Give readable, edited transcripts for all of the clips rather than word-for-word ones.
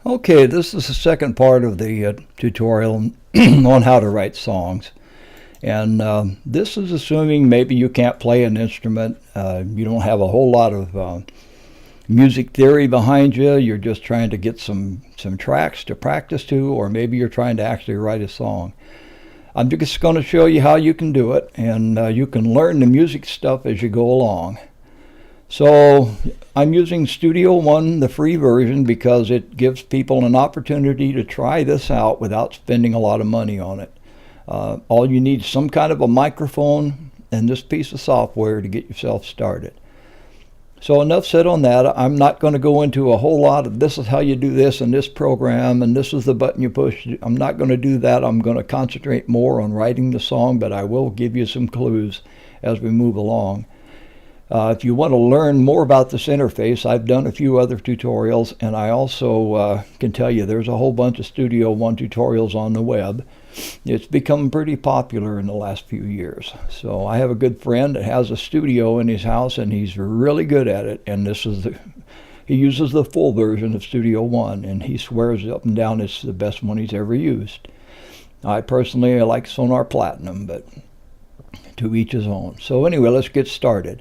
Okay, this is the second part of the tutorial on how to write songs. And this is assuming maybe you can't play an instrument, you don't have a whole lot of music theory behind you, you're just trying to get some tracks to practice to, or maybe you're trying to actually write a song. I'm just going to show you how you can do it, and you can learn the music stuff as you go along. So I'm using Studio One, the free version, because it gives people an opportunity to try this out without spending a lot of money on it. All you need is some kind of a microphone and this piece of software to get yourself started. So enough said on that. I'm not going to go into a whole lot of this is how you do this in this program and this is the button you push. I'm not going to do that. I'm going to concentrate more on writing the song, but I will give you some clues as we move along. If you want to learn more about this interface, I've done a few other tutorials, and I also can tell you there's a whole bunch of Studio One tutorials on the web. It's become pretty popular in the last few years. So I have a good friend that has a studio in his house, and he's really good at it. And he uses the full version of Studio One, and he swears up and down it's the best one he's ever used. I personally like Sonar Platinum, but to each his own. So anyway, let's get started.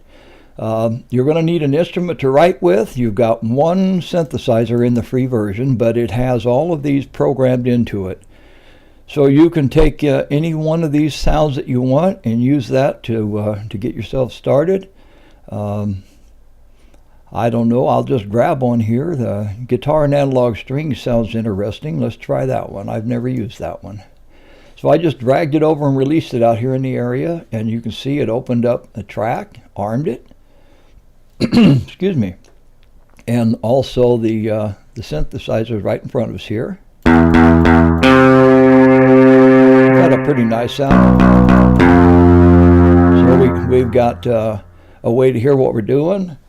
You're going to need an instrument to write with. You've got one synthesizer in the free version, but it has all of these programmed into it. So you can take any one of these sounds that you want and use that to get yourself started. I don't know, I'll just grab one here. The guitar and analog string sounds interesting. Let's try that one. I've never used that one. So I just dragged it over and released it out here in the area, and you can see it opened up a track, armed it. Excuse me. And also the synthesizer is right in front of us here. Got a pretty nice sound. So we've got a way to hear what we're doing.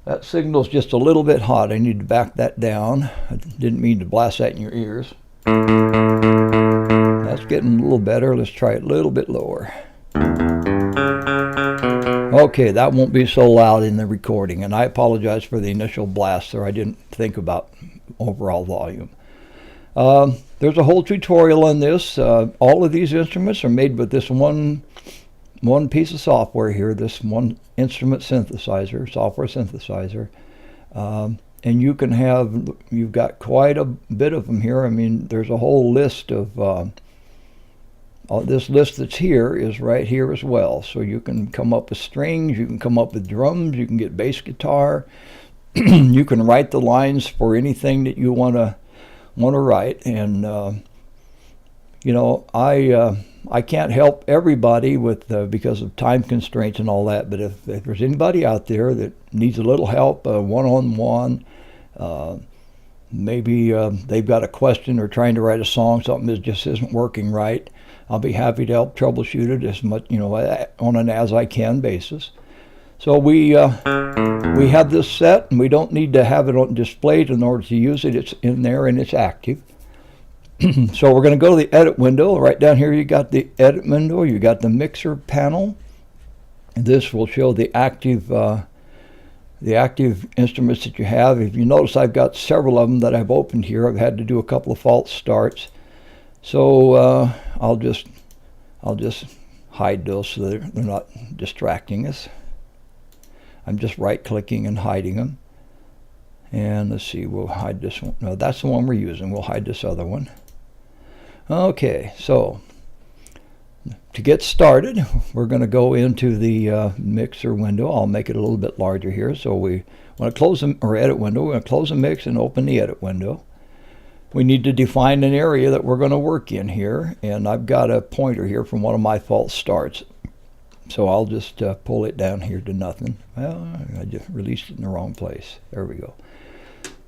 That signal's just a little bit hot. I need to back that down. I didn't mean to blast that in your ears. That's getting a little better. Let's try it a little bit lower. Okay, that won't be so loud in the recording, and I apologize for the initial blast there. I didn't think about overall volume. There's a whole tutorial on this. All of these instruments are made with this one piece of software here, this one instrument synthesizer, software synthesizer. And you've got quite a bit of them here. I mean, there's a whole list of this list that's here is right here as well. So you can come up with strings, you can come up with drums, you can get bass guitar, you can write the lines for anything that you want to write. And you know, I can't help everybody with because of time constraints and all that. But if there's anybody out there that needs a little help, one-on-one, maybe they've got a question or trying to write a song, something that just isn't working right, I'll be happy to help troubleshoot it as much, you know, on an as I can basis. So we have this set, and we don't need to have it on displayed in order to use it. It's in there and it's active. So we're going to go to the edit window. Right down here you got the edit window. You got the mixer panel. This will show the active instruments that you have. If you notice, I've got several of them that I've opened here. I've had to do a couple of false starts. So I'll just hide those so they're not distracting us. I'm just right-clicking and hiding them. And let's see, we'll hide this one. No, that's the one we're using. We'll hide this other one. Okay, so to get started, we're going to go into the mixer window. I'll make it a little bit larger here. So we want to close the edit window. We're going to close the mix and open the edit window. We need to define an area that we're going to work in here, and I've got a pointer here from one of my false starts. So I'll just pull it down here to nothing. Well, I just released it in the wrong place. There we go.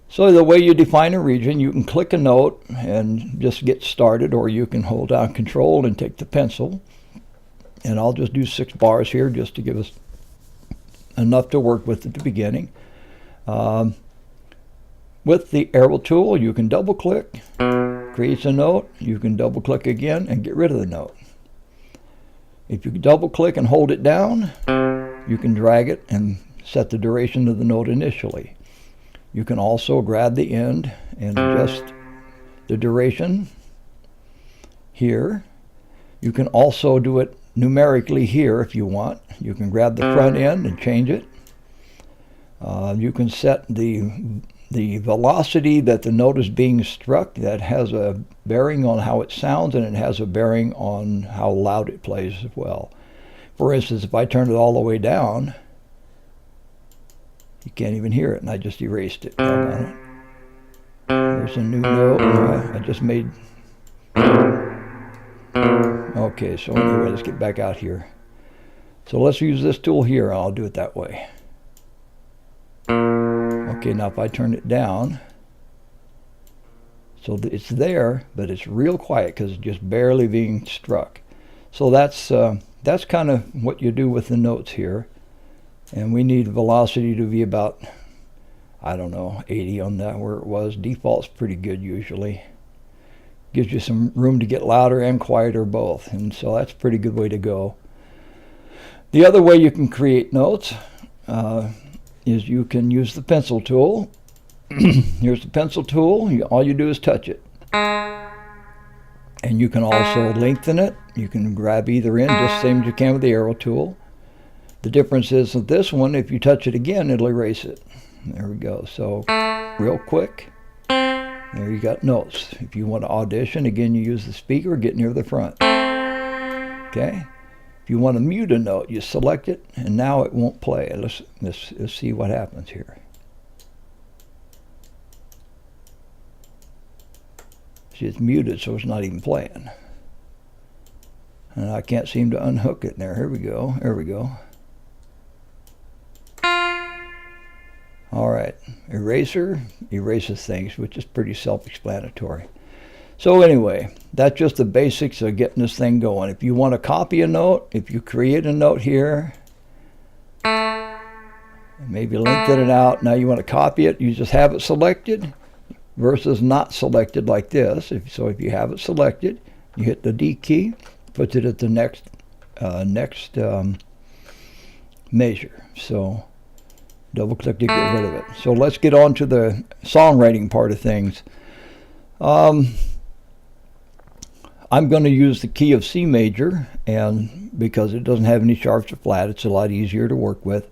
So the way you define a region, you can click a note and just get started, or you can hold down Control and take the pencil. And I'll just do 6 bars here just to give us enough to work with at the beginning. With the arrow tool, you can double click, creates a note, you can double click again and get rid of the note. If you double click and hold it down, you can drag it and set the duration of the note initially. You can also grab the end and adjust the duration here. You can also do it numerically here if you want. You can grab the front end and change it. You can set the velocity that the note is being struck. That has a bearing on how it sounds, and it has a bearing on how loud it plays as well. For instance, if I turn it all the way down, you can't even hear it, and I just erased it. There's a new note. I just made... Okay, so anyway, let's get back out here. So let's use this tool here. I'll do it that way. Okay, now if I turn it down, so it's there, but it's real quiet because it's just barely being struck. So that's kind of what you do with the notes here. And we need velocity to be about, I don't know, 80 on that where it was. Default's pretty good usually. Gives you some room to get louder and quieter both. And so that's a pretty good way to go. The other way you can create notes is you can use the pencil tool. Here's the pencil tool. All you do is touch it. And you can also lengthen it. You can grab either end just the same as you can with the arrow tool. The difference is with this one, if you touch it again, it'll erase it. There we go. So real quick. There you got notes. If you want to audition, again, you use the speaker, get near the front. Okay? If you want to mute a note, you select it, and now it won't play. Let's see what happens here. See, it's muted, so it's not even playing. And I can't seem to unhook it there. Here we go. There we go. All right, eraser erases things, which is pretty self-explanatory. So anyway, that's just the basics of getting this thing going. If you want to copy a note, if you create a note here, maybe lengthen it out. Now you want to copy it, you just have it selected versus not selected like this. So if you have it selected, you hit the D key, puts it at the next measure. So double click to get rid of it. So let's get on to the songwriting part of things. I'm going to use the key of C major, and because it doesn't have any sharps or flat, it's a lot easier to work with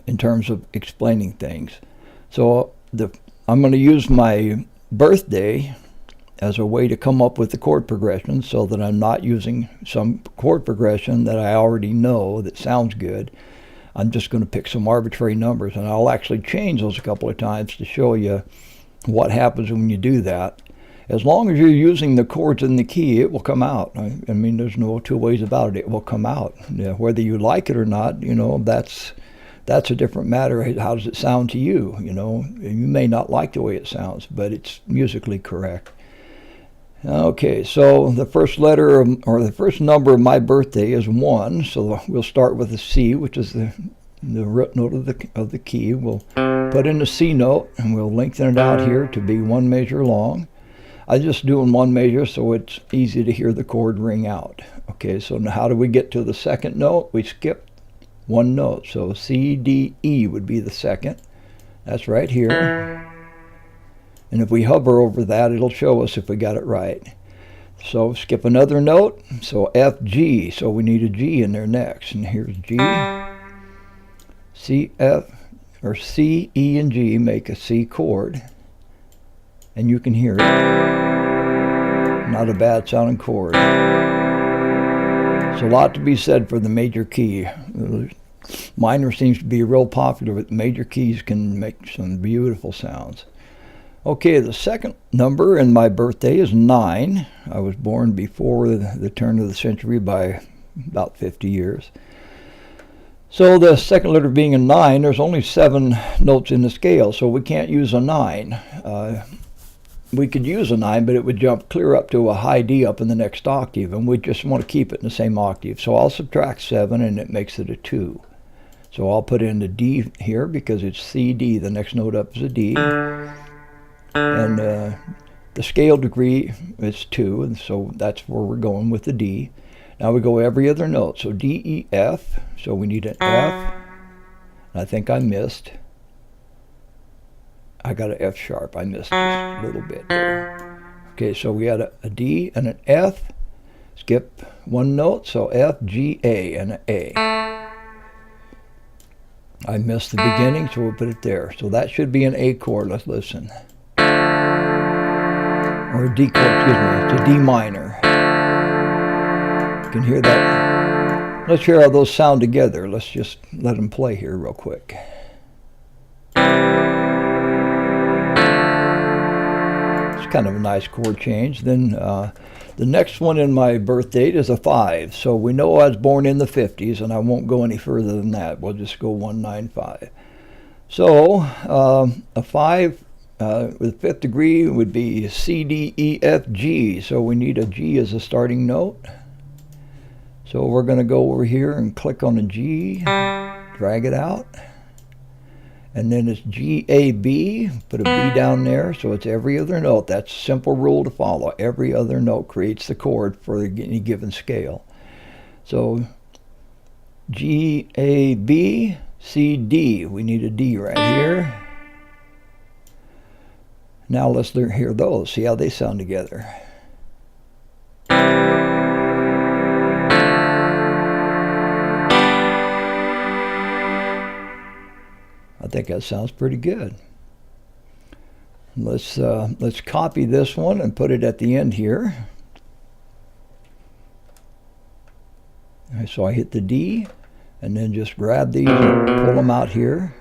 in terms of explaining things. So I'm going to use my birthday as a way to come up with the chord progression, so that I'm not using some chord progression that I already know that sounds good. I'm just going to pick some arbitrary numbers, and I'll actually change those a couple of times to show you what happens when you do that. As long as you're using the chords in the key, it will come out. I mean, there's no two ways about it. It will come out. Yeah, whether you like it or not, you know, that's a different matter. How does it sound to you? You know, you may not like the way it sounds, but it's musically correct. Okay, so the first letter or the first number of my birthday is 1. So we'll start with a C, which is the root note of the key. We'll put in a C note, and we'll lengthen it out here to be 1 measure long. I'm just doing 1 measure so it's easy to hear the chord ring out. Okay, so now how do we get to the second note? We skip 1 note. So C, D, E would be the second. That's right here. And if we hover over that, it'll show us if we got it right. So skip another note. So F, G. So we need a G in there next. And here's G. C, F, or C, E, and G make a C chord. And you can hear it. Not a bad sounding chord. There's a lot to be said for the major key. Minor seems to be real popular, but major keys can make some beautiful sounds. Okay, the second number in my birthday is 9. I was born before the turn of the century by about 50 years. So the second letter being a 9, there's only 7 notes in the scale, so we can't use a 9. We could use a 9, but it would jump clear up to a high D up in the next octave, and we just want to keep it in the same octave. So I'll subtract 7, and it makes it a 2. So I'll put in the D here because it's C, D. The next note up is a D. And the scale degree is 2, and so that's where we're going with the D. Now we go every other note. So D, E, F. So we need an F. I think I missed. I got an F sharp. I missed a little bit there. Okay, so we had a D and an F. Skip one note, so F, G, A, and an A. I missed the beginning, so we'll put it there. So that should be an A chord. Let's listen. Or a D chord, excuse me. It's a D minor. You can hear that. Let's hear how those sound together. Let's just let them play here real quick. It's kind of a nice chord change. Then the next one in my birth date is a 5. So we know I was born in the 50s, and I won't go any further than that. We'll just go 195. So a 5 with 5th degree would be C, D, E, F, G. So we need a G as a starting note. So we're going to go over here and click on a G, drag it out. And then it's G, A, B, put a B down there, so it's every other note. That's a simple rule to follow. Every other note creates the chord for any given scale. So G, A, B, C, D. We need a D right here. Now let's hear those, see how they sound together. I think that sounds pretty good. Let's copy this one and put it at the end here. So I hit the D, and then just grab these and pull them out here.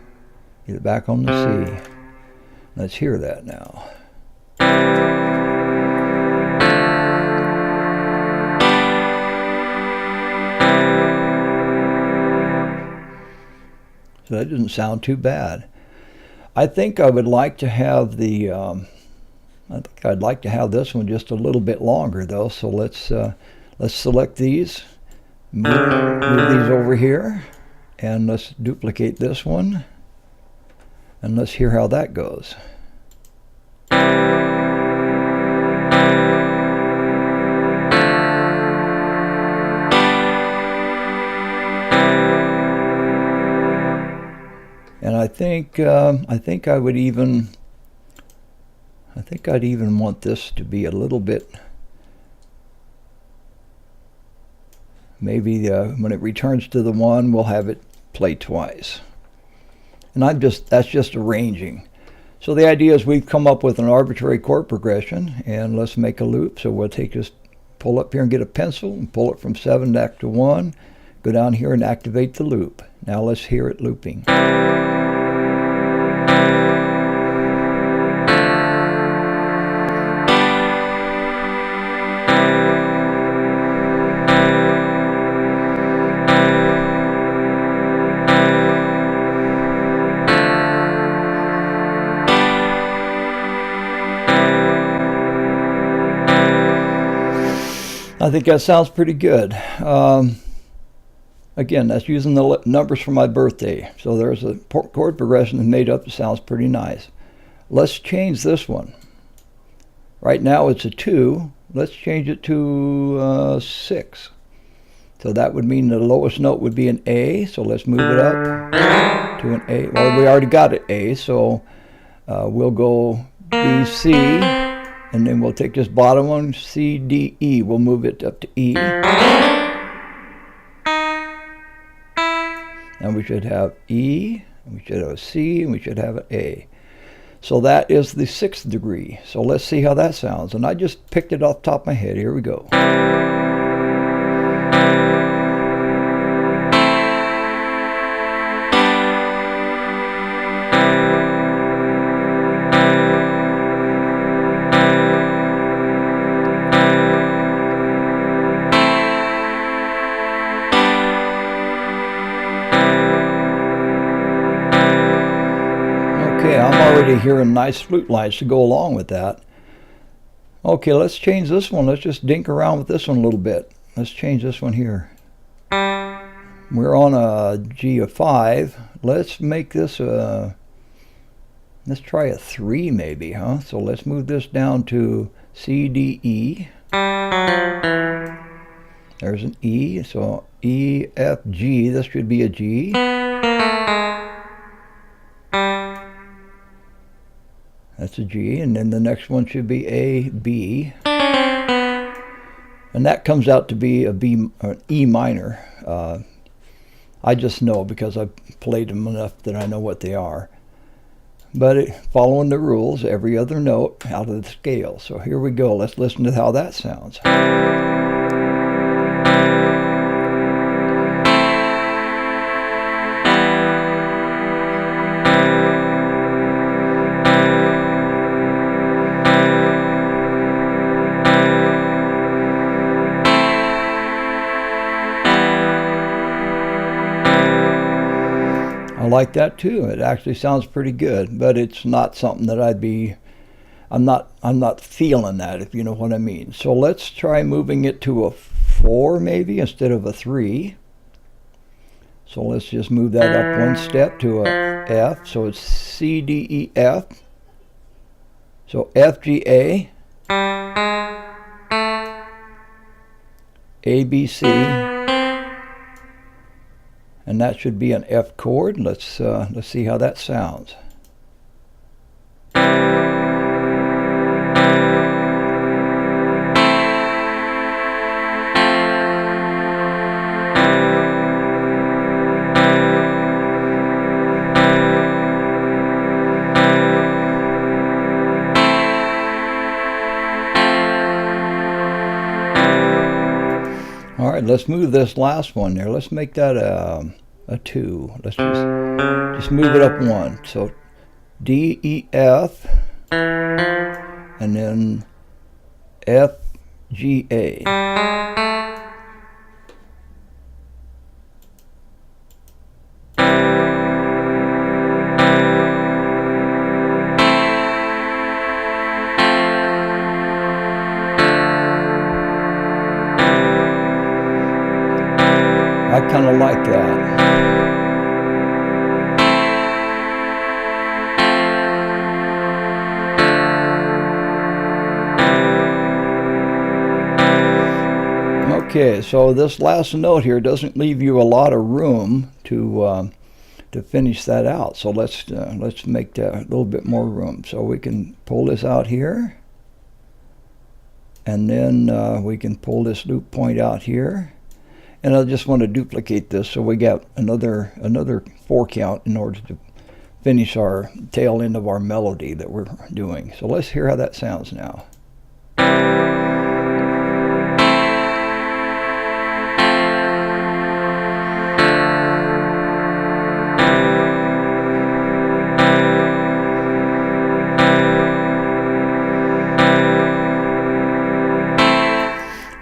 Get it back on the C. Let's hear that now. So that doesn't sound too bad. I think I would like to have the, I think I'd like to have this one just a little bit longer though. So let's select these, move these over here, and let's duplicate this one, and let's hear how that goes. And I think I'd even want this to be a little bit, maybe when it returns to the 1, we'll have it play twice. And that's just arranging. So the idea is we've come up with an arbitrary chord progression, and let's make a loop. So we'll pull up here and get a pencil and pull it from 7 back to 1, go down here and activate the loop. Now let's hear it looping. I think that sounds pretty good. Again, that's using the numbers for my birthday. So there's a chord progression made up that sounds pretty nice. Let's change this one. Right now it's a 2. Let's change it to 6. So that would mean the lowest note would be an A. So let's move it up to an A. Well, we already got an A, so we'll go B, C. And then we'll take this bottom one, C, D, E. We'll move it up to E. And we should have E, and we should have a C, and we should have an A. So that is the 6th degree. So let's see how that sounds. And I just picked it off the top of my head. Here we go. Okay, I'm already hearing nice flute lines to go along with that. Okay, let's change this one. Let's just dink around with this one a little bit. Let's change this one here. We're on a G of 5. Let's make this let's try a 3 maybe, huh? So let's move this down to C, D, E. There's an E, so E, F, G. This should be a G. That's a G, and then the next one should be A, B. And that comes out to be a B, or an E minor. I just know because I've played them enough that I know what they are. But following the rules, every other note out of the scale. So here we go. Let's listen to how that sounds. I like that too. It actually sounds pretty good, but it's not something that I'm not feeling that, if you know what I mean. So let's try moving it to a 4 maybe instead of a 3. So let's just move that up one step to a F. So it's C, D, E, F. So F, G, A, A, B, C. And that should be an F chord. Let's see how that sounds. All right, let's move this last one there. Let's make that a 2. Let's just move it up 1. So D, E, F, and then F, G, A. I kind of like that. Okay, so this last note here doesn't leave you a lot of room to finish that out. So let's make that a little bit more room. So we can pull this out here, and then we can pull this loop point out here. And I just want to duplicate this so we got another 4 count in order to finish our tail end of our melody that we're doing. So let's hear how that sounds now.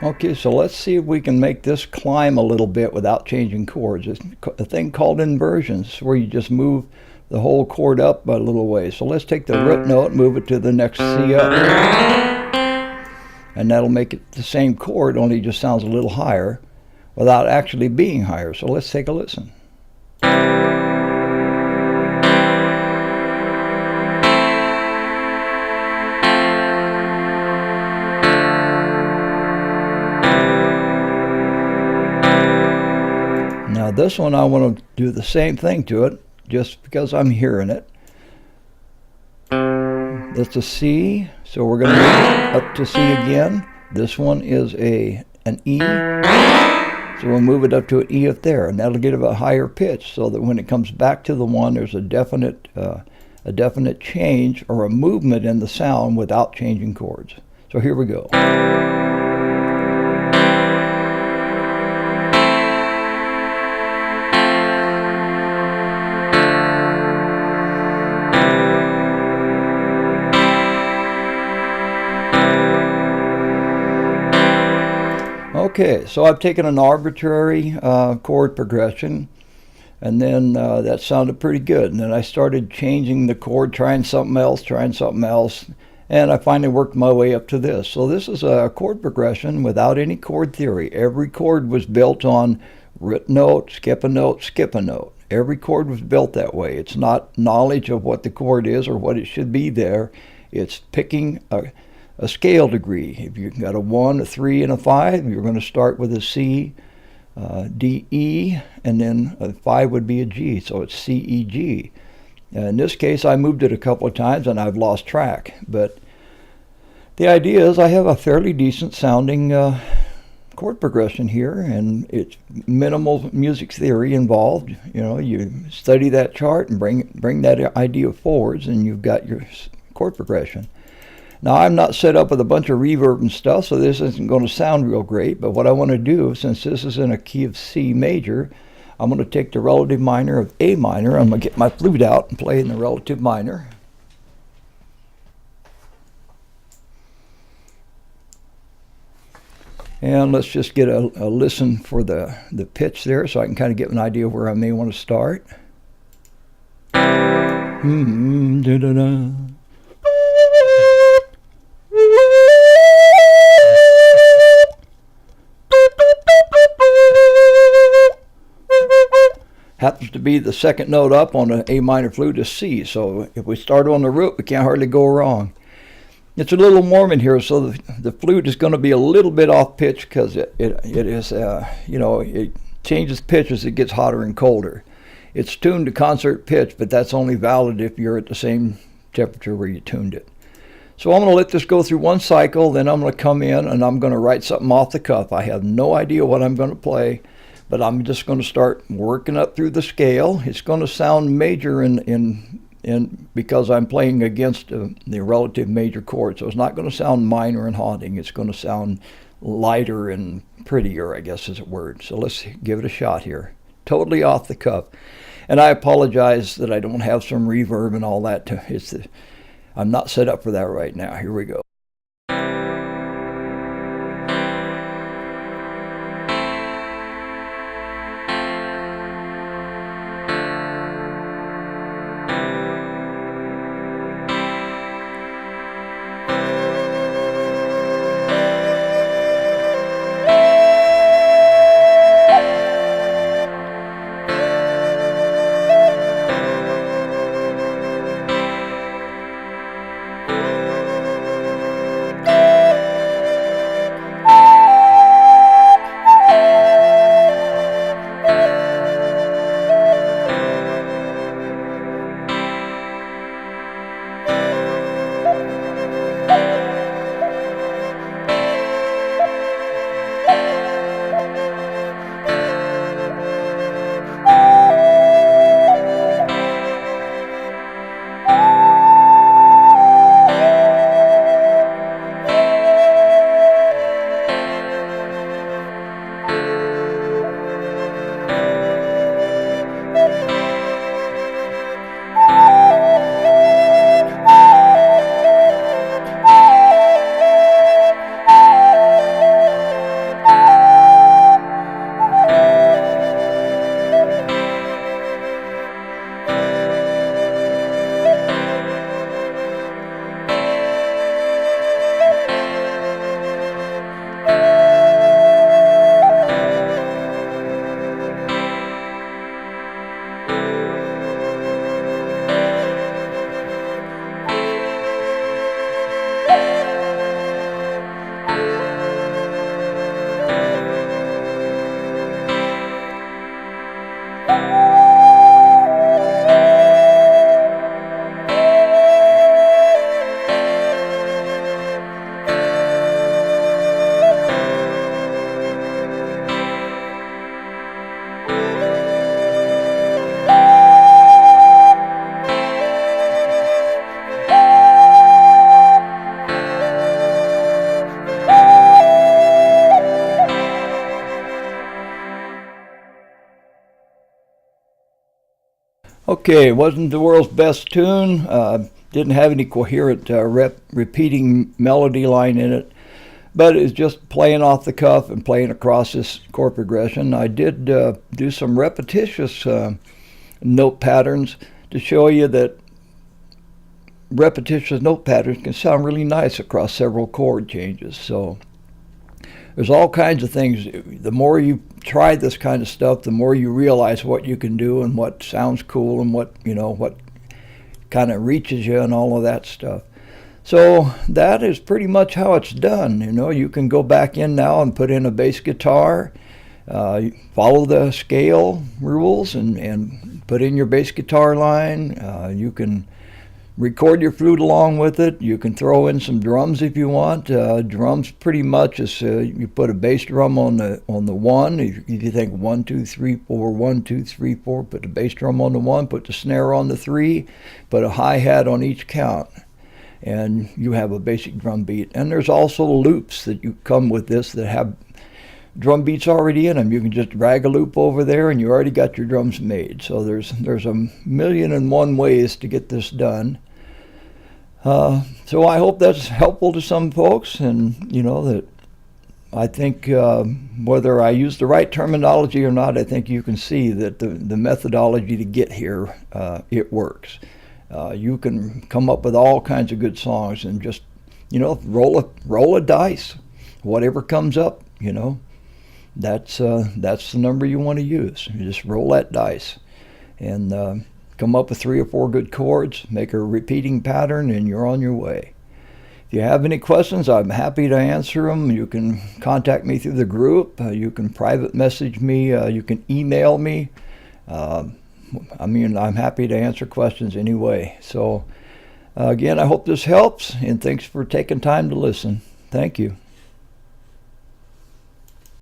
Okay, so let's see if we can make this climb a little bit without changing chords. It's a thing called inversions, where you just move the whole chord up a little way. So let's take the root note, move it to the next C up, and that'll make it the same chord, only it just sounds a little higher without actually being higher. So let's take a listen. Now this one I want to do the same thing to it, just because I'm hearing it. That's a C, so we're going to move up to C again. This one is an E, so we'll move it up to an E up there, and that'll give it a higher pitch, so that when it comes back to the 1, there's a definite change or a movement in the sound without changing chords. So here we go. Okay, so I've taken an arbitrary chord progression, and then that sounded pretty good. And then I started changing the chord, trying something else, and I finally worked my way up to this. So this is a chord progression without any chord theory. Every chord was built on root note, skip a note, skip a note. Every chord was built that way. It's not knowledge of what the chord is or what it should be there. It's picking a scale degree. If you've got a 1, a 3, and a 5, you're going to start with a C, D, E, and then a 5 would be a G. So it's C, E, G. In this case, I moved it a couple of times and I've lost track. But the idea is I have a fairly decent sounding chord progression here, and it's minimal music theory involved. You know, you study that chart and bring that idea forwards, and you've got your chord progression. Now, I'm not set up with a bunch of reverb and stuff, so this isn't going to sound real great, but what I want to do, since this is in a key of C major, I'm going to take the relative minor of A minor. I'm going to get my flute out and play in the relative minor. And let's just get a listen for the pitch there so I can kind of get an idea where I may want to start. Happens to be the second note up on an A minor flute is C, so if we start on the root, we can't hardly go wrong. It's a little warm in here, so the flute is going to be a little bit off pitch because it is, you know, it changes pitch as it gets hotter and colder. It's tuned to concert pitch, but that's only valid if you're at the same temperature where you tuned it. So I'm going to let this go through one cycle, then I'm going to come in and I'm going to write something off the cuff. I have no idea what I'm going to play, but I'm just going to start working up through the scale. It's going to sound major in because I'm playing against the relative major chord, so it's not going to sound minor and haunting. It's going to sound lighter and prettier, I guess is a word. So let's give it a shot here. Totally off the cuff. And I apologize that I don't have some reverb and all that. I'm not set up for that right now. Here we go. Okay, it wasn't the world's best tune. Didn't have any coherent repeating melody line in it, but it's just playing off the cuff and playing across this chord progression. I did do some repetitious note patterns to show you that repetitious note patterns can sound really nice across several chord changes. So there's all kinds of things. The more you try this kind of stuff, the more you realize what you can do and what sounds cool and what, you know, what kind of reaches you and all of that stuff. So that is pretty much how it's done. You know, you can go back in now and put in a bass guitar, Follow the scale rules and put in your bass guitar line. You can record your flute along with it. You can throw in some drums if you want. Drums pretty much is you put a bass drum on the one. If you think 1, 2, 3, 4, 1, 2, 3, 4, put the bass drum on the one, put the snare on the 3, put a hi-hat on each count, and you have a basic drum beat. And there's also loops that you come with this that have drum beats already in them. You can just drag a loop over there and you already got your drums made. So there's a million and one ways to get this done. So I hope that's helpful to some folks, and that I think whether I use the right terminology or not, I think you can see that the methodology to get here, it works. You can come up with all kinds of good songs and just roll a dice, whatever comes up. That's the number you want to use. You just roll that dice and come up with 3 or 4 good chords, make a repeating pattern, and you're on your way. If you have any questions, I'm happy to answer them. You can contact me through the group. You can private message me. You can email me. I'm happy to answer questions anyway. So again, I hope this helps, and thanks for taking time to listen. Thank you.